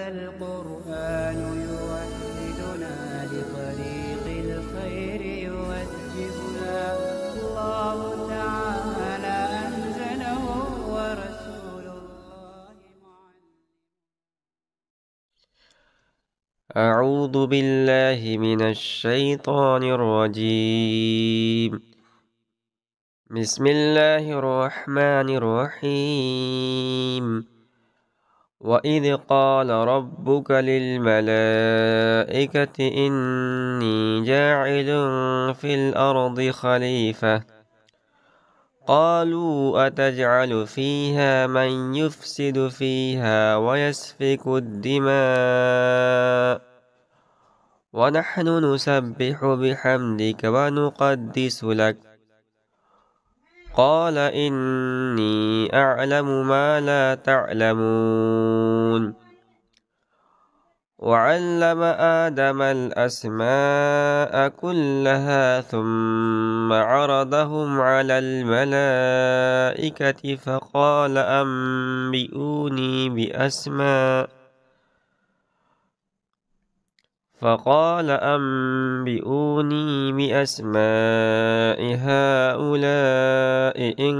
هذا القرآن يوحدنا لطريق الخير يوجهنا الله تعالى أنزله ورسول الله معلم. أعوذ بالله من الشيطان الرجيم. بسم الله الرحمن الرحيم. وإذ قال ربك للملائكة إني جاعل في الأرض خليفة قالوا أتجعل فيها من يفسد فيها ويسفك الدماء ونحن نسبح بحمدك ونقدس لك قال إني أعلم ما لا تعلمون. وعلم آدم الأسماء كلها ثم عرضهم على الملائكة فقال أنبئوني بأسماء هؤلاء إن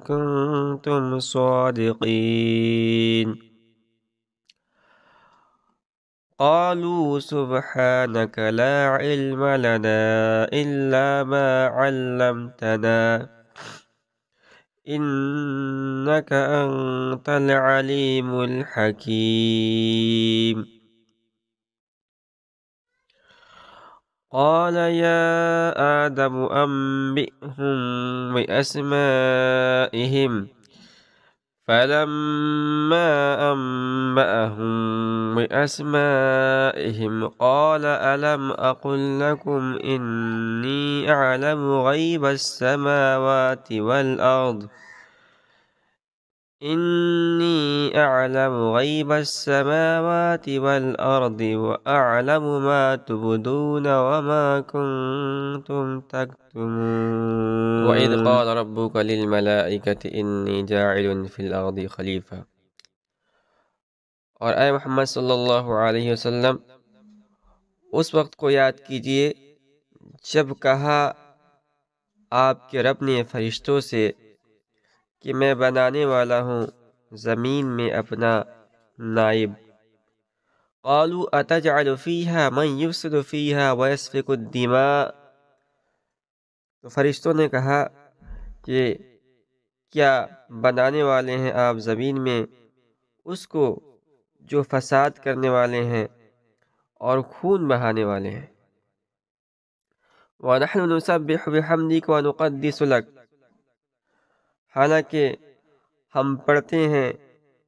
كنتم صادقين. قالوا سبحانك لا علم لنا إلا ما علمتنا إنك أنت العليم الحكيم. قال يا آدم أنبئهم بأسمائهم فلما أنبأهم بأسمائهم قال ألم أقل لكم إني أعلم غيب السماوات والأرض وأعلم ما تبدون وما كنتم تكتمون. وإذ قال ربك للملائكة إني جاعل في الأرض خليفة. اور اے محمد صلی اللہ علیہ وسلم اس وقت کو یاد کیجئے جب کہا آپ کے رب نے فرشتوں سے کہ میں بنانے والا ہوں زمین میں اپنا نائب. قالوا اتجعل فیہا من یفسد فیہا ویسفک الدماء. تو فرشتوں نے کہا کہ کیا بنانے والے ہیں آپ زمین میں اس کو جو فساد کرنے والے ہیں اور خون بہانے والے ہیں. وَنَحْنُ نُسَبِّحُ بِحَمْدِكَ وَنُقَدِّسُ لَكَ. حالانکہ ہم پڑھتے ہیں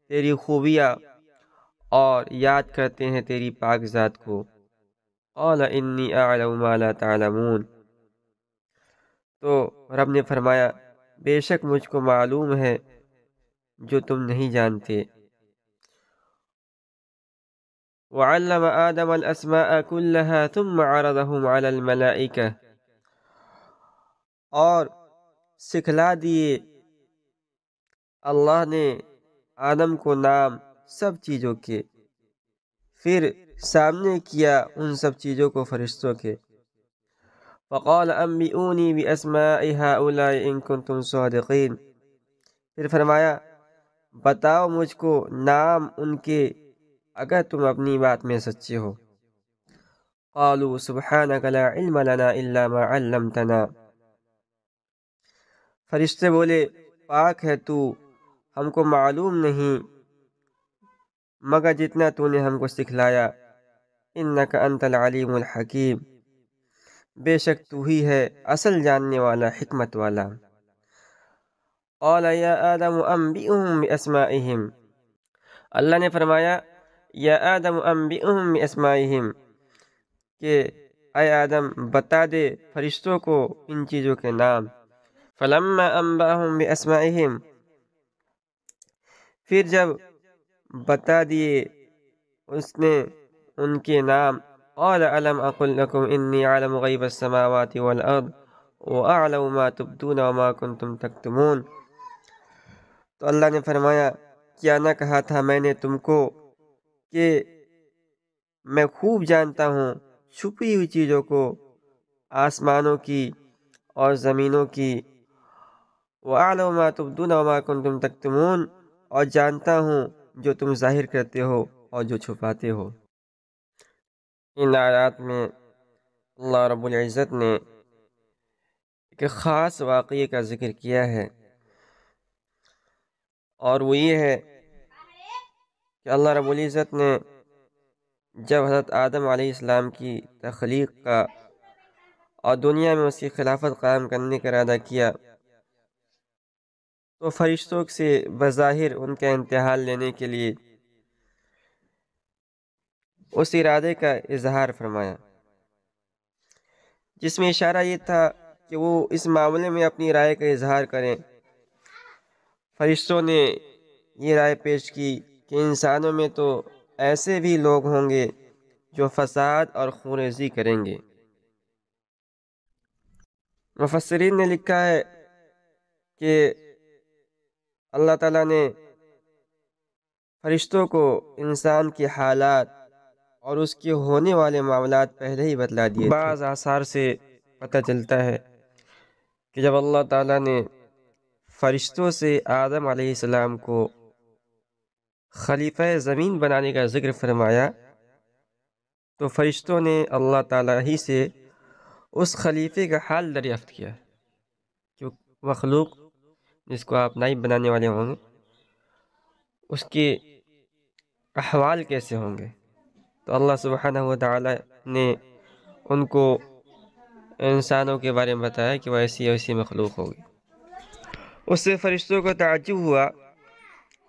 تیری خوبیاں اور یاد کرتے ہیں تیری پاک ذات کو. قَالَ إِنِّي أَعْلَمُ مَا لَا تَعْلَمُونَ. تو رب نے فرمایا بے شک مجھ کو معلوم ہے جو تم نہیں جانتے. وعلم آدم الأسماء كلها ثم عرضهم على الملائكة. اور سکھلا دیے اللہ نے آدم کو نام سب چیزوں کے، پھر سامنے کیا ان سب چیزوں کو فرشتوں کے. فقال انبئونی باسماء هؤلاء ان کنتم صادقین. پھر فرمایا بتاؤ مجھ کو نام ان کے اگر تم اپنی بات میں سچے ہو. قالوا سبحانك لا علم لنا الا ما علمتنا. فرشتے بولے پاک ہے تو، ہم کو معلوم نہیں مگر جتنا تو نے ہم کو سکھلایا. انك انت العلیم الحکیم. بے شک تو ہی ہے اصل جاننے والا حکمت والا. قال یا آدم انبئهم باسمائهم. اللہ نے فرمایا یا آدم انبئهم باسمائهم کہ اے آدم بتا دے فرشتوں کو ان چیزوں کے نام. فلما انبأهم باسمائهم. پھر جب بتا دیے اس نے ان کے نام. قال ألم أقل لكم إني أعلم غيب السماوات والأرض وأعلم ما تبدون وما كنتم تكتمون. تو اللہ نے فرمایا کیا نہ کہا تھا میں نے تم کو کہ میں خوب جانتا ہوں چھپی ہوئی چیزوں کو، آسمانوں کی اور زمینوں کی، وَأَعْلَمُ مَا تُبْدُونَ وَمَا كُنْتُمْ تَكْتُمُونَ، اور جانتا ہوں جو تم ظاہر کرتے ہو اور جو چھپاتے ہو۔ ان آیات میں اللہ رب العزت نے ایک خاص واقعے کا ذکر کیا ہے، اور وہ یہ ہے کہ اللہ رب العزت نے جب حضرت آدم علیہ السلام کی تخلیق کا اور دنیا میں اس کی خلافت قائم کرنے کا ارادہ کیا تو فرشتوں سے بظاہر ان کا امتحان لینے کے لیے اس ارادے کا اظہار فرمایا، جس میں اشارہ یہ تھا کہ وہ اس معاملے میں اپنی رائے کا اظہار کریں۔ فرشتوں نے یہ رائے پیش کی کہ انسانوں میں تو ایسے بھی لوگ ہوں گے جو فساد اور خونریزی کریں گے۔ مفسرین نے لکھا ہے کہ اللہ تعالیٰ نے فرشتوں کو انسان کے حالات اور اس کے ہونے والے معاملات پہلے ہی بتلا دیے تھے۔ بعض آثار سے پتہ چلتا ہے کہ جب اللہ تعالیٰ نے فرشتوں سے آدم علیہ السلام کو خلیفہ زمین بنانے کا ذکر فرمایا تو فرشتوں نے اللہ تعالیٰ ہی سے اس خلیفے کا حال دریافت کیا کہ مخلوق جس کو آپ نائب بنانے والے ہوں گے اس کے احوال کیسے ہوں گے۔ تو اللہ سبحانہ و تعالیٰ نے ان کو انسانوں کے بارے میں بتایا کہ وہ ایسی ایسی مخلوق ہوگی۔ اس سے فرشتوں کو تعجب ہوا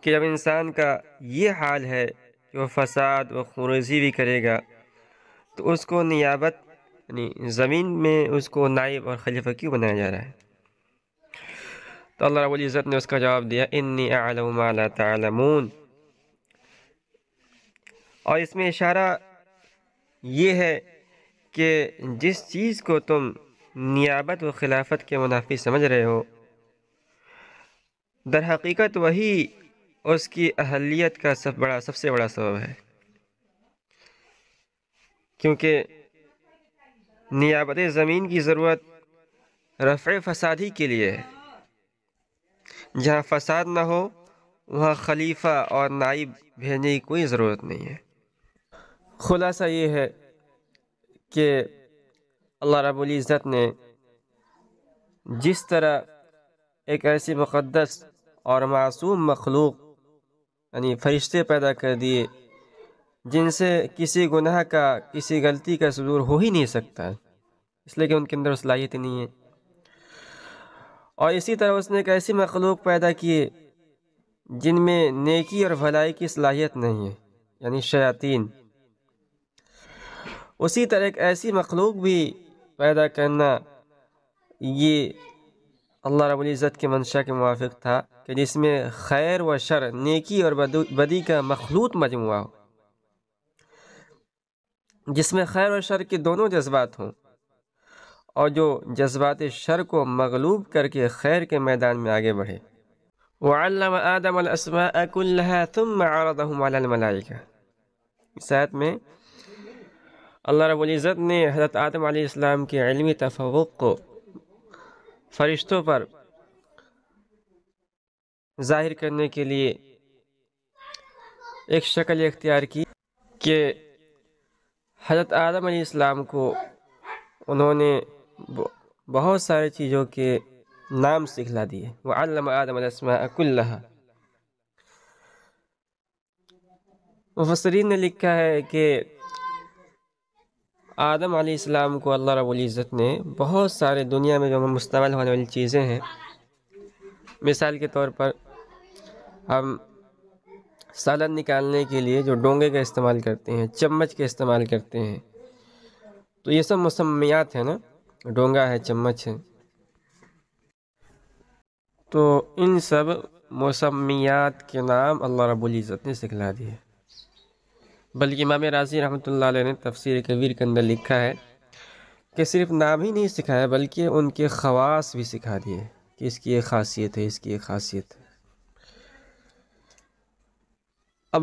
کہ جب انسان کا یہ حال ہے کہ وہ فساد و خونریزی بھی کرے گا تو اس کو نیابت یعنی زمین میں اس کو نائب اور خلیفہ کیوں بنایا جا رہا ہے؟ تو اللہ رب العزت نے اس کا جواب دیا، انی اعلم ما لا تعلمون، اور اس میں اشارہ یہ ہے کہ جس چیز کو تم نیابت و خلافت کے منافی سمجھ رہے ہو در حقیقت وہی اس کی اہلیت کا سب سے بڑا سبب ہے، کیونکہ نیابت زمین کی ضرورت رفع فسادی کے لیے ہے۔ جہاں فساد نہ ہو وہاں خلیفہ اور نائب بھیجنے کی کوئی ضرورت نہیں ہے۔ خلاصہ یہ ہے کہ اللہ رب العزت نے جس طرح ایک ایسی مقدس اور معصوم مخلوق یعنی فرشتے پیدا کر دیے جن سے کسی گناہ کا کسی غلطی کا صدور ہو ہی نہیں سکتا، اس لیے کہ ان کے اندر صلاحیت نہیں ہے، اور اسی طرح اس نے ایک ایسی مخلوق پیدا کیے جن میں نیکی اور بھلائی کی صلاحیت نہیں ہے یعنی شیاطین، اسی طرح ایک ایسی مخلوق بھی پیدا کرنا یہ اللہ رب العزت کے منشا کے موافق تھا کہ جس میں خیر و شر، نیکی اور بدی کا مخلوط مجموعہ ہو، جس میں خیر و شر کے دونوں جذبات ہوں، اور جو جذبات شر کو مغلوب کر کے خیر کے میدان میں آگے بڑھے۔ وَعَلَّمَ آدَمَ الْأَسْمَاءَ كُلَّهَا ثُمَّ عَرَضَهُمْ عَلَى الْمَلَائِكَةِ، اس آیت میں اللہ رب العزت نے حضرت آدم علیہ السلام کے علمی تفوق کو فرشتوں پر ظاہر کرنے کے لیے ایک شکل اختیار کی کہ حضرت آدم علیہ السلام کو انہوں نے بہت سارے چیزوں کے نام سکھلا دیے۔ وَعَلَّمَ آدَمَ الْأَسْمَاءَ كُلَّهَا، مفسرین نے لکھا ہے کہ آدم علیہ السلام کو اللہ رب العزت نے بہت سارے دنیا میں جو مستعمل ہونے والی چیزیں ہیں، مثال کے طور پر ہم سالن نکالنے کے لیے جو ڈونگے کا استعمال کرتے ہیں، چمچ کا استعمال کرتے ہیں، تو یہ سب مسمیات ہیں نا، ڈونگا ہے، چمچ ہے، تو ان سب مسمیات کے نام اللہ رب العزت نے سکھلا دیے۔ بلکہ امام رازی رحمۃ اللہ علیہ نے تفسیر کبیر کے اندر لکھا ہے کہ صرف نام ہی نہیں سکھایا بلکہ ان کے خواص بھی سکھا دیے کہ اس کی ایک خاصیت ہے، اس کی ایک خاصیت ہے۔ اب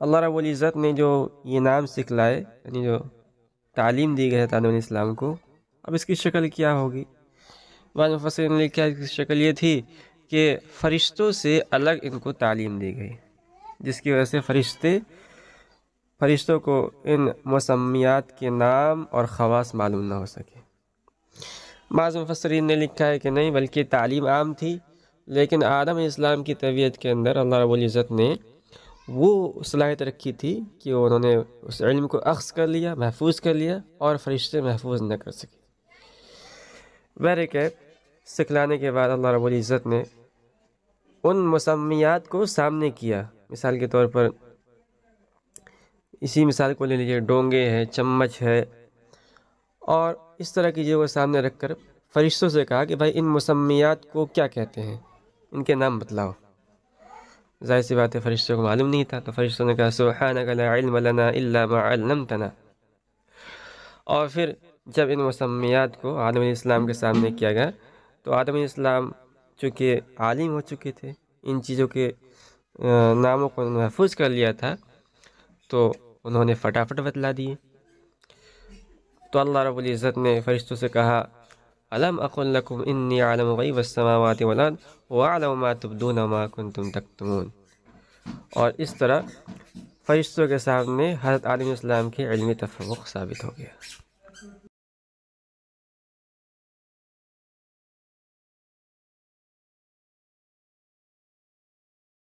اللہ رب العزت نے جو یہ نام سکھلائے، یعنی جو تعلیم دی گئی ہے آدم علیہ السلام کو، اب اس کی شکل کیا ہوگی؟ بعض مفسرین نے لکھا ہے اس کی شکل یہ تھی کہ فرشتوں سے الگ ان کو تعلیم دی گئی، جس کی وجہ سے فرشتوں کو ان مسمیات کے نام اور خواص معلوم نہ ہو سکے۔ بعض مفسرین نے لکھا ہے کہ نہیں، بلکہ تعلیم عام تھی، لیکن آدم علیہ السلام کی طبیعت کے اندر اللہ رب العزت نے وہ صلاحیت رکھی تھی کہ انہوں نے اس علم کو اخذ کر لیا، محفوظ کر لیا، اور فرشتے محفوظ نہ کر سکے۔ بہرکیف سکھلانے کے بعد اللہ رب العزت نے ان مسمیات کو سامنے کیا۔ مثال کے طور پر اسی مثال کو لے لیجیے، ڈونگے ہے، چمچ ہے، اور اس طرح کی چیزوں کو سامنے رکھ کر فرشتوں سے کہا کہ بھائی ان مسمیات کو کیا کہتے ہیں، ان کے نام بتلاؤ۔ ظاہر سی بات ہے فرشتوں کو معلوم نہیں تھا، تو فرشتوں نے کہا سبحانک لا علم لنا الا ما علمتنا۔ اور پھر جب ان مسمیات کو آدم علیہ السلام کے سامنے کیا گیا تو آدم علیہ السلام چونکہ عالم ہو چکے تھے، ان چیزوں کے ناموں کو محفوظ کر لیا تھا، تو انہوں نے فٹافٹ بتلا دیے۔ تو اللہ رب العزت نے فرشتوں سے کہا الم اقل لکم انی اعلم غیب السماوات والارض واعلم ما تبدون وما کنتم تکتمون۔ اور اس طرح فرشتوں کے سامنے حضرت آدم علیہ السلام کے علمی تفوق ثابت ہو گیا۔